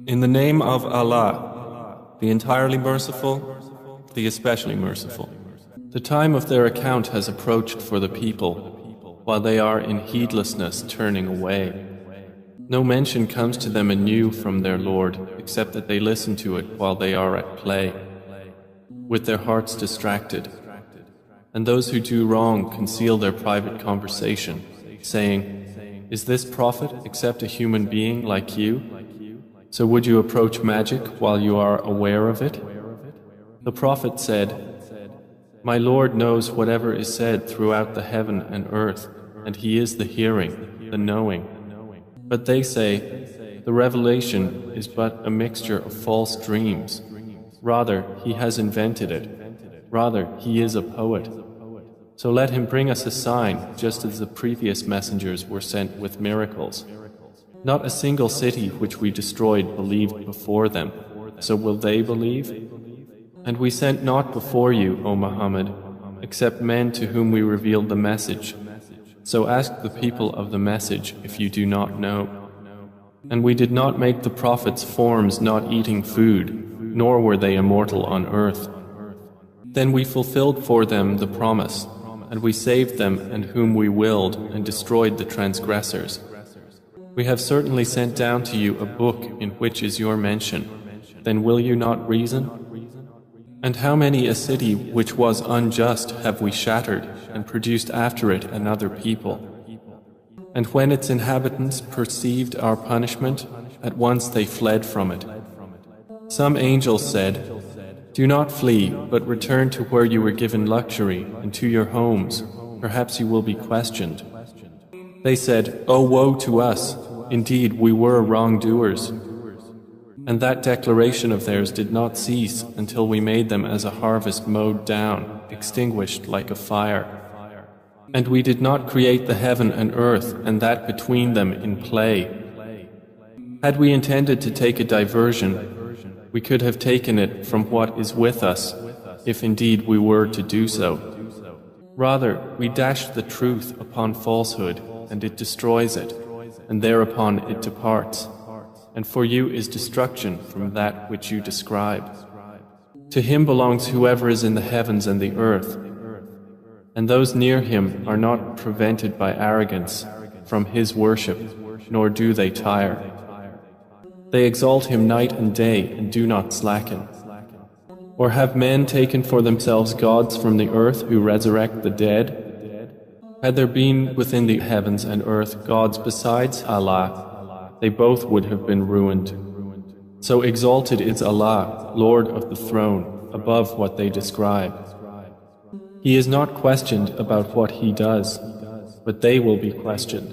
In the name of Allah, the entirely merciful, the especially merciful. The time of their account has approached for the people, while they are in heedlessness turning away. No mention comes to them anew from their Lord, except that they listen to it while they are at play, with their hearts distracted. And those who do wrong conceal their private conversation, saying, "Is this prophet except a human being like you? So would you approach magic while you are aware of it?" The Prophet said, "My Lord knows whatever is said throughout the heaven and earth, and He is the hearing, the knowing." But they say, "The revelation is but a mixture of false dreams. Rather, he has invented it. Rather, he is a poet. So let him bring us a sign, just as the previous messengers were sent with miracles. Not a single city which we destroyed believed before them, so will they believe? And we sent not before you, O Muhammad, except men to whom we revealed the message. So ask the people of the message if you do not know. And we did not make the prophets forms not eating food, nor were they immortal on earth. Then we fulfilled for them the promise, and we saved them and whom we willed and destroyed the transgressors. We have certainly sent down to you a book in which is your mention. Then will you not reason? And how many a city which was unjust have we shattered and produced after it another people? And when its inhabitants perceived our punishment, at once they fled from it. Some angels said, "Do not flee, but return to where you were given luxury and to your homes. Perhaps you will be questioned." They said, "Oh, woe to us! Indeed, we were wrongdoers." And that declaration of theirs did not cease until we made them as a harvest mowed down, extinguished like a fire. And we did not create the heaven and earth and that between them in play. Had we intended to take a diversion, we could have taken it from what is with us, if indeed we were to do so. Rather, we dashed the truth upon falsehood, and it destroys it, and thereupon it departs. And for you is destruction from that which you describe. To Him belongs whoever is in the heavens and the earth, and those near Him are not prevented by arrogance from His worship, nor do they tire. They exalt Him night and day and do not slacken. Or have men taken for themselves gods from the earth who resurrect the dead? Had there been within the heavens and earth gods besides Allah, they both would have been ruined. So exalted is Allah, Lord of the throne, above what they describe. He is not questioned about what He does, but they will be questioned.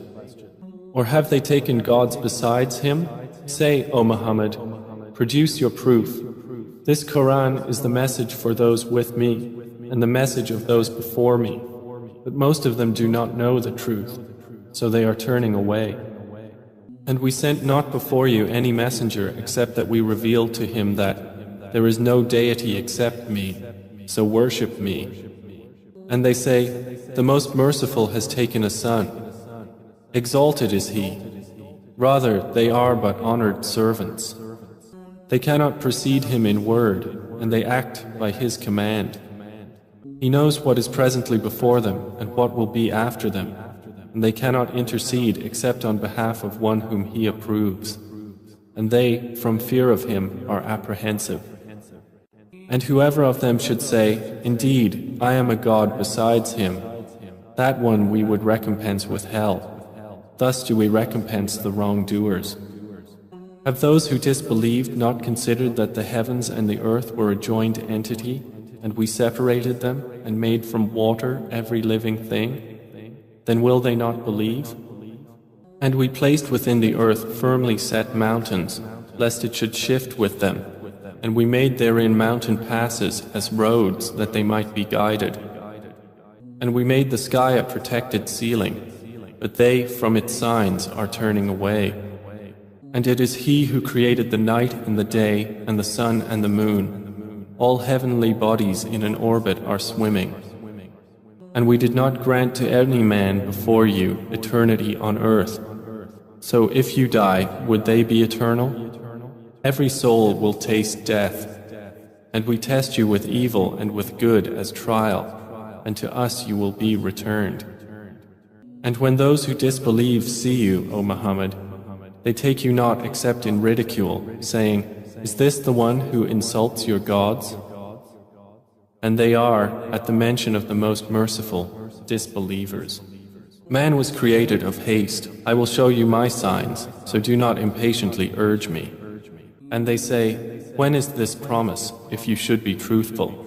Or have they taken gods besides Him? Say, O Muhammad, produce your proof. This Quran is the message for those with me and the message of those before me, but most of them do not know the truth, so they are turning away. And we sent not before you any messenger except that we revealed to him that there is no deity except me, so worship me. And they say, the Most Merciful has taken a son. Exalted is He. Rather, they are but honored servants. They cannot precede Him in word, and they act by His command. He knows what is presently before them and what will be after them, and they cannot intercede except on behalf of one whom He approves. And they, from fear of Him, are apprehensive. And whoever of them should say, "Indeed, I am a god besides Him," that one we would recompense with hell. Thus do we recompense the wrongdoers. Have those who disbelieved not considered that the heavens and the earth were a joined entity, and we separated them and made from water every living thing? Then will they not believe? And we placed within the earth firmly set mountains, lest it should shift with them, and we made therein mountain passes as roads that they might be guided. And we made the sky a protected ceiling, but they from its signs are turning away. And it is He who created the night and the day and the sun and the moon. All heavenly bodies in an orbit are swimming. And we did not grant to any man before you eternity on earth. So if you die, would they be eternal? Every soul will taste death, and we test you with evil and with good as trial, and to us you will be returned. And when those who disbelieve see you, O Muhammad, they take you not except in ridicule, saying, "Is this the one who insults your gods?" And they are, at the mention of the Most Merciful, disbelievers. Man was created of haste. I will show you my signs, so do not impatiently urge me. And they say, when is this promise, if you should be truthful?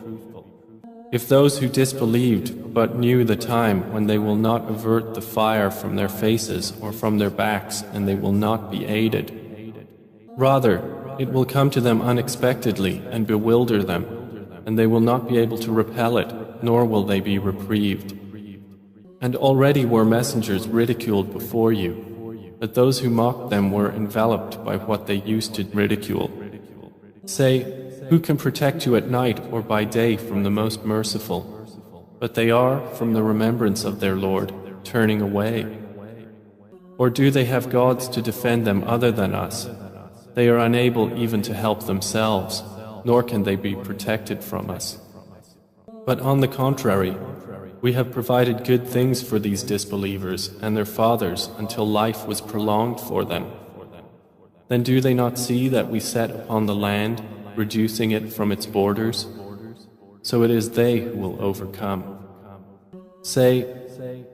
If those who disbelieved but knew the time when they will not avert the fire from their faces or from their backs, and they will not be aided. Rather, it will come to them unexpectedly and bewilder them, and they will not be able to repel it, nor will they be reprieved. And already were messengers ridiculed before you, but those who mocked them were enveloped by what they used to ridicule. Say, who can protect you at night or by day from the Most Merciful? But they are, from the remembrance of their Lord, turning away. Or do they have gods to defend them other than us? They are unable even to help themselves, nor can they be protected from us. But on the contrary, we have provided good things for these disbelievers and their fathers until life was prolonged for them. Then do they not see that we set upon the land, reducing it from its borders? So it is they who will overcome. Say,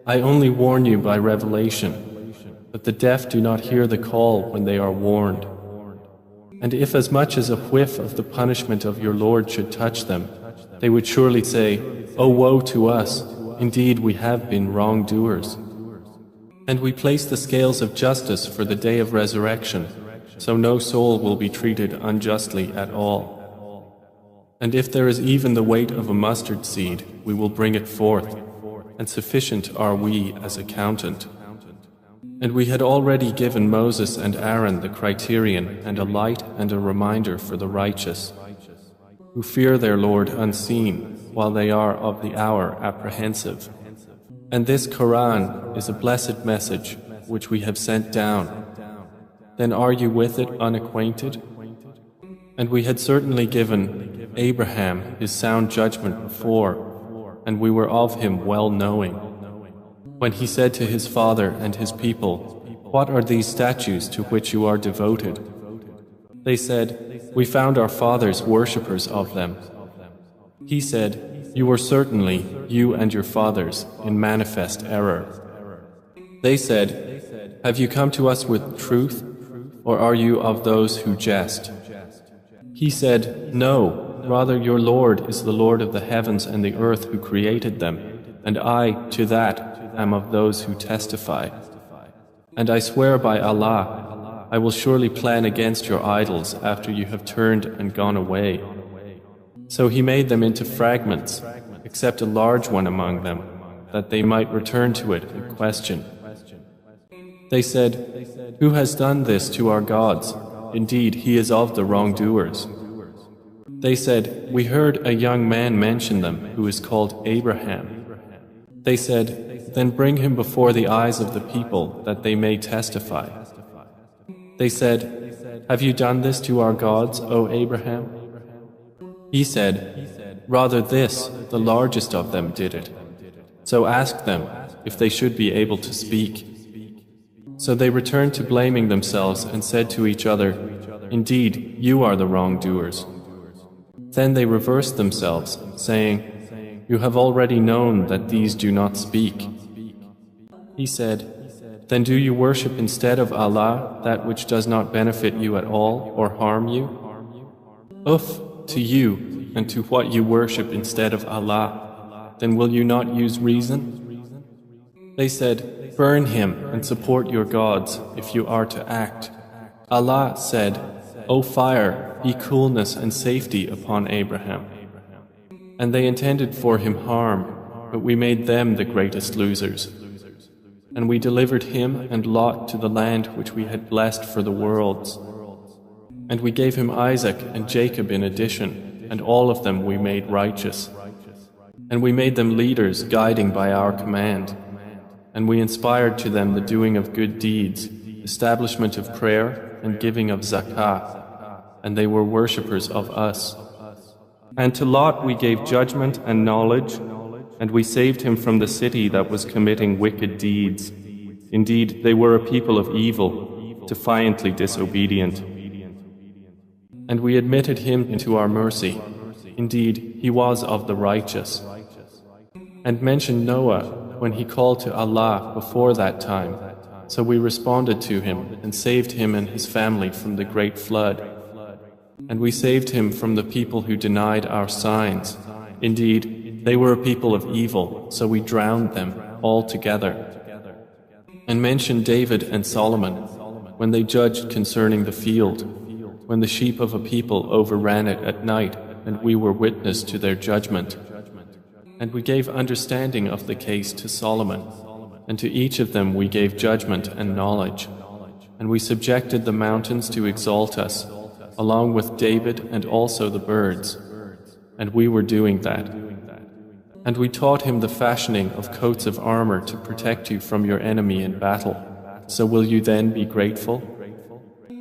I only warn you by revelation, but the deaf do not hear the call when they are warned. And if as much as a whiff of the punishment of your Lord should touch them, they would surely say, "Oh, woe to us! Indeed, we have been wrongdoers." And we place the scales of justice for the day of resurrection, so no soul will be treated unjustly at all. And if there is even the weight of a mustard seed, we will bring it forth, and sufficient are we as accountant. And we had already given Moses and Aaron the criterion and a light and a reminder for the righteous, who fear their Lord unseen, while they are of the hour apprehensive. And this Quran is a blessed message which we have sent down. Then are you with it unacquainted? And we had certainly given Abraham his sound judgment before, and we were of him well knowing. When he said to his father and his people, "What are these statues to which you are devoted?" They said, "We found our fathers worshippers of them." He said, "You were certainly, you and your fathers, in manifest error." They said, "Have you come to us with truth, or are you of those who jest?" He said, "No, rather your Lord is the Lord of the heavens and the earth who created them, and I, to that, am of those who testify. And I swear by Allah, I will surely plan against your idols after you have turned and gone away." So he made them into fragments, except a large one among them, that they might return to it and question. They said, "Who has done this to our gods? Indeed, he is of the wrongdoers." They said, "We heard a young man mention them, who is called Abraham." They said, "Then bring him before the eyes of the people, that they may testify." They said, "Have you done this to our gods, O Abraham?" He said, "Rather this, the largest of them did it. So ask them, if they should be able to speak." So they returned to blaming themselves and said to each other, "Indeed, you are the wrongdoers." Then they reversed themselves, saying, "You have already known that these do not speak." He said, "Then do you worship instead of Allah that which does not benefit you at all or harm you? Uff to you and to what you worship instead of Allah. Then will you not use reason?" They said, "Burn him and support your gods if you are to act." Allah said, "O fire, be coolness and safety upon Abraham." And they intended for him harm, but we made them the greatest losers. And we delivered him and Lot to the land which we had blessed for the worlds. And we gave him Isaac and Jacob in addition, and all of them we made righteous. And we made them leaders guiding by our command. And we inspired to them the doing of good deeds, establishment of prayer, and giving of zakah. and they were worshippers of us. And to Lot we gave judgment and knowledge, and we saved him from the city that was committing wicked deeds. Indeed, they were a people of evil, defiantly disobedient. And we admitted him into our mercy. Indeed, he was of the righteous. And mention Noah when he called to Allah before that time. So we responded to him and saved him and his family from the great flood. And we saved him from the people who denied our signs. Indeed, they were a people of evil, so we drowned them all together. And mention David and Solomon when they judged concerning the field, when the sheep of a people overran it at night, and we were witness to their judgment. And we gave understanding of the case to Solomon, and to each of them we gave judgment and knowledge. And we subjected the mountains to exalt us, along with David and also the birds. And we were doing that. And we taught him the fashioning of coats of armor to protect you from your enemy in battle. So will you then be grateful?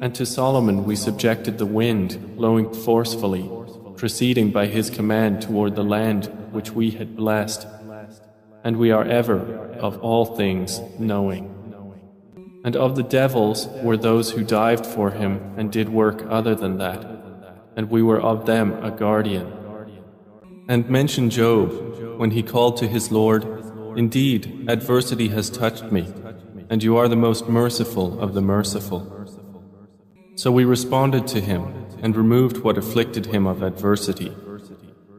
And to Solomon we subjected the wind, blowing forcefully, proceeding by his command toward the land which we had blessed. And we are ever, of all things, knowing. And of the devils were those who dived for him and did work other than that, and we were of them a guardian. And mention Job when he called to his Lord, "Indeed, adversity has touched me, and you are the most merciful of the merciful." So we responded to him and removed what afflicted him of adversity.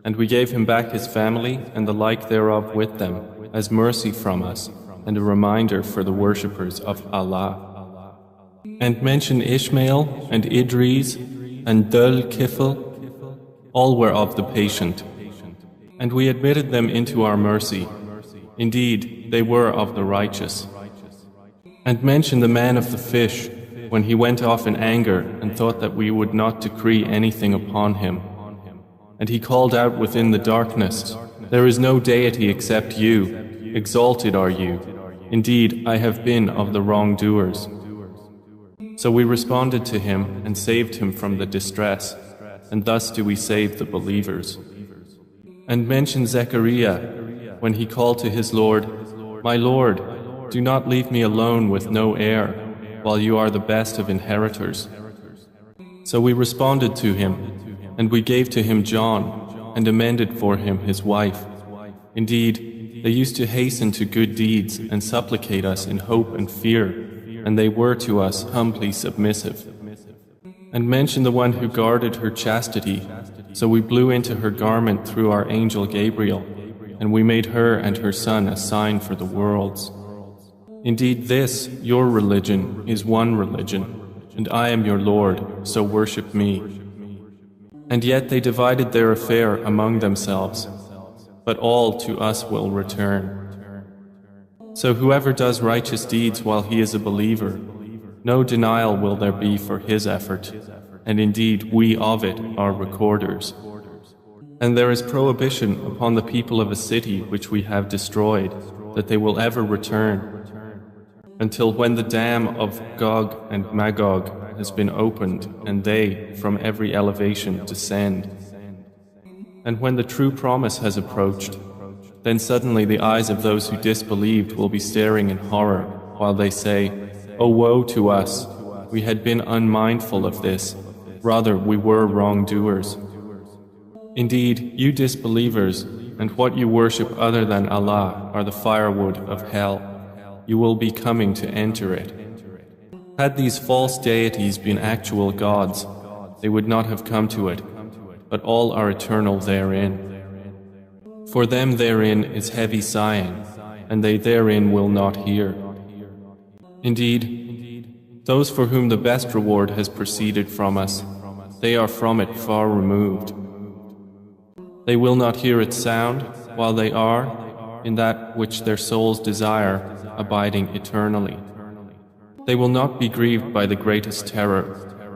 And we gave him back his family and the like thereof with them as mercy from us and a reminder for the worshippers of Allah. And mention Ishmael and Idris and Dhul Kifl, all were of the patient. And we admitted them into our mercy. Indeed, they were of the righteous. And mention the man of the fish when he went off in anger and thought that we would not decree anything upon him. And he called out within the darkness, "There is no deity except you. Exalted are you. Indeed, I have been of the wrongdoers." So we responded to him and saved him from the distress, and thus do we save the believers. And mention Zechariah when he called to his Lord, "My Lord, do not leave me alone with no heir, while you are the best of inheritors." So we responded to him, and we gave to him John, and amended for him his wife. Indeed, they used to hasten to good deeds and supplicate us in hope and fear, and they were to us humbly submissive. And mention the one who guarded her chastity, so we blew into her garment through our angel Gabriel, and we made her and her son a sign for the worlds. Indeed, this, your religion, is one religion, and I am your Lord, so worship me. And yet they divided their affair among themselves, but all to us will return. So whoever does righteous deeds while he is a believer, no denial will there be for his effort, and indeed we of it are recorders. And there is prohibition upon the people of a city which we have destroyed, that they will ever return, until when the dam of Gog and Magog has been opened, and they, from every elevation, descend. And when the true promise has approached, then suddenly the eyes of those who disbelieved will be staring in horror, while they say, "Oh, woe to us! We had been unmindful of this. Rather, we were wrongdoers." Indeed, you disbelievers, and what you worship other than Allah are the firewood of hell. You will be coming to enter it. Had these false deities been actual gods, they would not have come to it, but all are eternal therein. For them therein is heavy sighing, and they therein will not hear. Indeed, those for whom the best reward has proceeded from us, they are from it far removed. They will not hear its sound while they are, in that which their souls desire, abiding eternally. They will not be grieved by the greatest terror,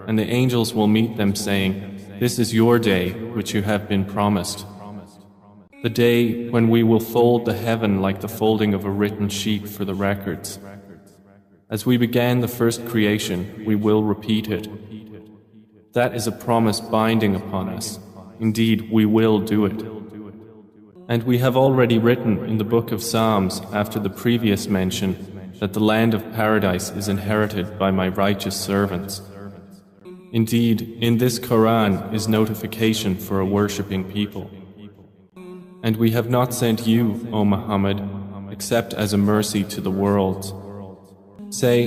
and the angels will meet them saying, "This is your day which you have been promised." The day when we will fold the heaven like the folding of a written sheet for the records. As we began the first creation, we will repeat it. That is a promise binding upon us. Indeed, we will do it. And we have already written in the book of Psalms after the previous mention that the land of paradise is inherited by my righteous servants. Indeed, in this Quran is notification for a worshipping people. And we have not sent you, O Muhammad, except as a mercy to the worlds. Say,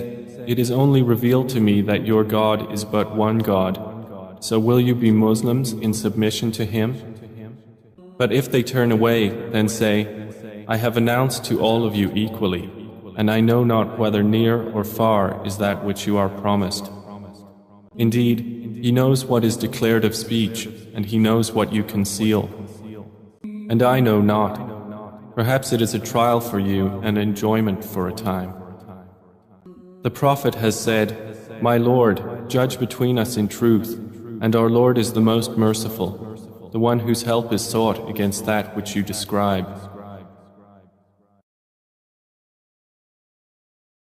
it is only revealed to me that your God is but one God. So will you be Muslims in submission to Him? But if they turn away, then say, I have announced to all of you equally, and I know not whether near or far is that which you are promised. Indeed, He knows what is declared of speech, and He knows what you conceal. And I know not. Perhaps it is a trial for you and enjoyment for a time. The Prophet has said, My Lord, judge between us in truth, and our Lord is the most merciful, the one whose help is sought against that which you describe.